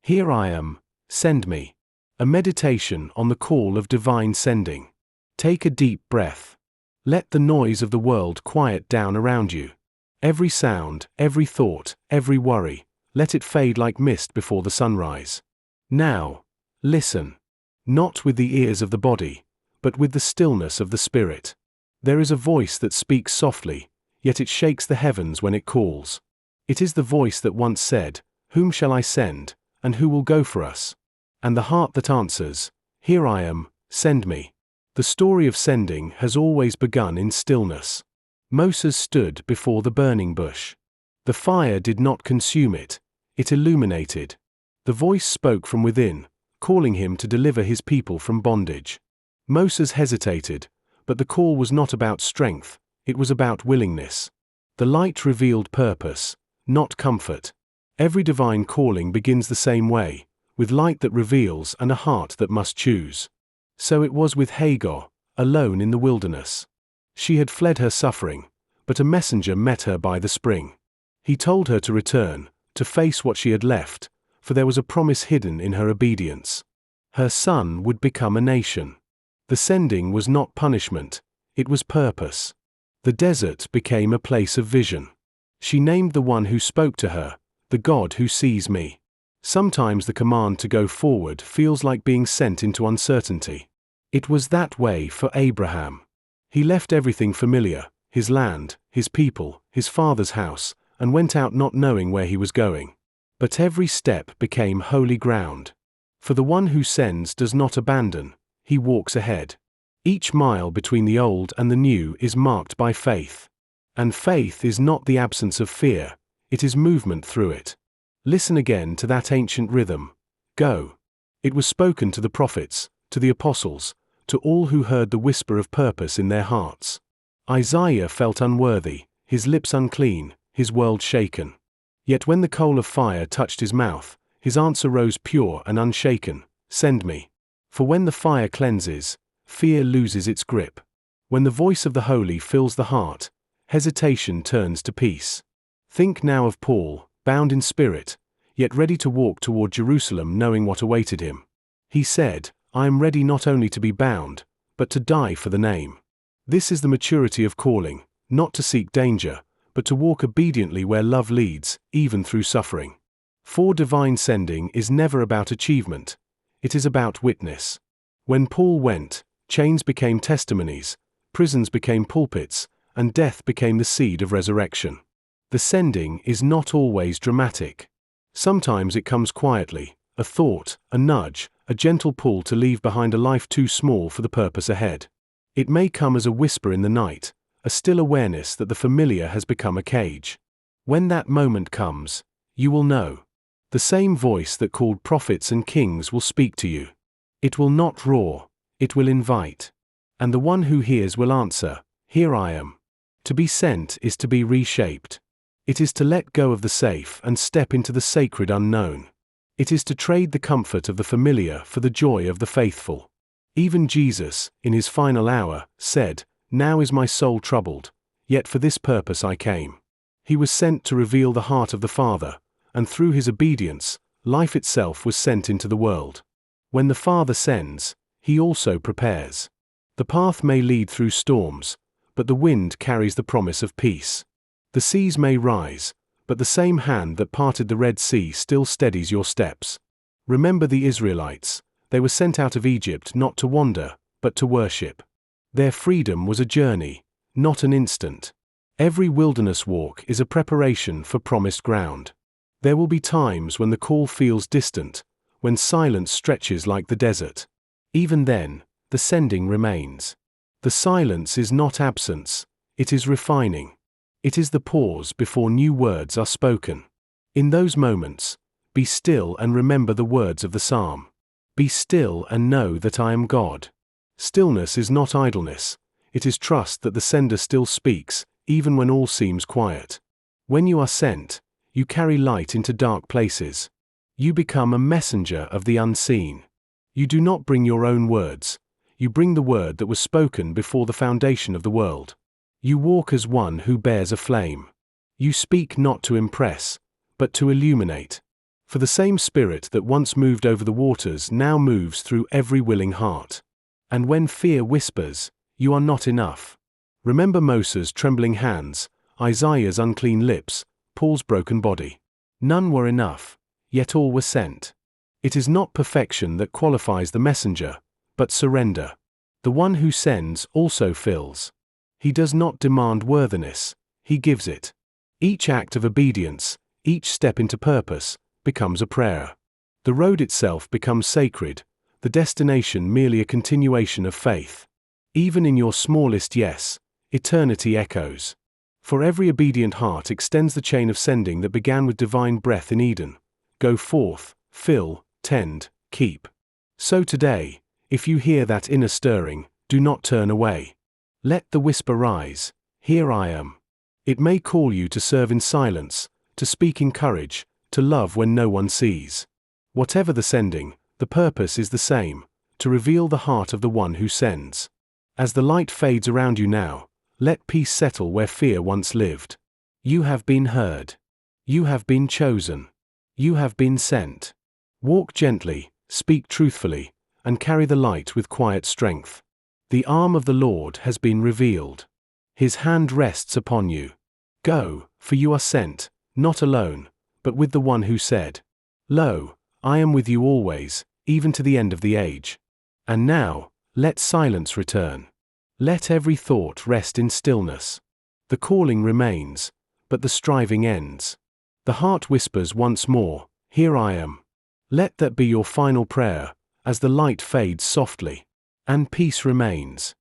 Here I am, send me. A meditation on the call of divine sending. Take a deep breath. Let the noise of the world quiet down around you. Every sound, every thought, every worry, let it fade like mist before the sunrise. Now, listen. Not with the ears of the body, but with the stillness of the spirit. There is a voice that speaks softly, yet it shakes the heavens when it calls. It is the voice that once said, "Whom shall I send, and who will go for us?" And the heart that answers, "Here I am, send me." The story of sending has always begun in stillness. Moses stood before the burning bush. The fire did not consume it, it illuminated. The voice spoke from within, calling him to deliver his people from bondage. Moses hesitated, but the call was not about strength, it was about willingness. The light revealed purpose, not comfort. Every divine calling begins the same way, with light that reveals and a heart that must choose. So it was with Hagar, alone in the wilderness. She had fled her suffering, but a messenger met her by the spring. He told her to return, to face what she had left, for there was a promise hidden in her obedience. Her son would become a nation. The sending was not punishment, it was purpose. The desert became a place of vision. She named the one who spoke to her, the God who sees me. Sometimes the command to go forward feels like being sent into uncertainty. It was that way for Abraham. He left everything familiar, his land, his people, his father's house, and went out not knowing where he was going. But every step became holy ground. For the one who sends does not abandon, he walks ahead. Each mile between the old and the new is marked by faith. And faith is not the absence of fear, it is movement through it. Listen again to that ancient rhythm. Go. It was spoken to the prophets, to the apostles, to all who heard the whisper of purpose in their hearts. Isaiah felt unworthy, his lips unclean, his world shaken. Yet when the coal of fire touched his mouth, his answer rose pure and unshaken, "Send me." For when the fire cleanses, fear loses its grip. When the voice of the holy fills the heart, hesitation turns to peace. Think now of Paul, bound in spirit, yet ready to walk toward Jerusalem knowing what awaited him. He said, "I am ready not only to be bound, but to die for the name." This is the maturity of calling, not to seek danger, but to walk obediently where love leads, even through suffering. For divine sending is never about achievement, it is about witness. When Paul went, chains became testimonies, prisons became pulpits, and death became the seed of resurrection. The sending is not always dramatic. Sometimes it comes quietly, a thought, a nudge, a gentle pull to leave behind a life too small for the purpose ahead. It may come as a whisper in the night, a still awareness that the familiar has become a cage. When that moment comes, you will know. The same voice that called prophets and kings will speak to you. It will not roar, it will invite. And the one who hears will answer, "Here I am." To be sent is to be reshaped. It is to let go of the safe and step into the sacred unknown. It is to trade the comfort of the familiar for the joy of the faithful. Even Jesus, in his final hour, said, "Now is my soul troubled, yet for this purpose I came." He was sent to reveal the heart of the Father, and through his obedience, life itself was sent into the world. When the Father sends, he also prepares. The path may lead through storms, but the wind carries the promise of peace. The seas may rise, but the same hand that parted the Red Sea still steadies your steps. Remember the Israelites, they were sent out of Egypt not to wander, but to worship. Their freedom was a journey, not an instant. Every wilderness walk is a preparation for promised ground. There will be times when the call feels distant, when silence stretches like the desert. Even then, the sending remains. The silence is not absence, it is refining. It is the pause before new words are spoken. In those moments, be still and remember the words of the psalm. Be still and know that I am God. Stillness is not idleness, it is trust that the sender still speaks, even when all seems quiet. When you are sent, you carry light into dark places. You become a messenger of the unseen. You do not bring your own words, you bring the word that was spoken before the foundation of the world. You walk as one who bears a flame. You speak not to impress, but to illuminate. For the same Spirit that once moved over the waters now moves through every willing heart. And when fear whispers, "You are not enough," remember Moses' trembling hands, Isaiah's unclean lips, Paul's broken body. None were enough, yet all were sent. It is not perfection that qualifies the messenger, but surrender. The one who sends also fills. He does not demand worthiness, he gives it. Each act of obedience, each step into purpose, becomes a prayer. The road itself becomes sacred, the destination merely a continuation of faith. Even in your smallest yes, eternity echoes. For every obedient heart extends the chain of sending that began with divine breath in Eden. Go forth, fill, tend, keep. So today, if you hear that inner stirring, do not turn away. Let the whisper rise, "Here I am." It may call you to serve in silence, to speak in courage, to love when no one sees. Whatever the sending, the purpose is the same, to reveal the heart of the one who sends. As the light fades around you now, let peace settle where fear once lived. You have been heard. You have been chosen. You have been sent. Walk gently, speak truthfully, and carry the light with quiet strength. The arm of the Lord has been revealed. His hand rests upon you. Go, for you are sent, not alone, but with the one who said, "Lo, I am with you always, even to the end of the age." And now, let silence return. Let every thought rest in stillness. The calling remains, but the striving ends. The heart whispers once more, "Here I am." Let that be your final prayer, as the light fades softly, and peace remains.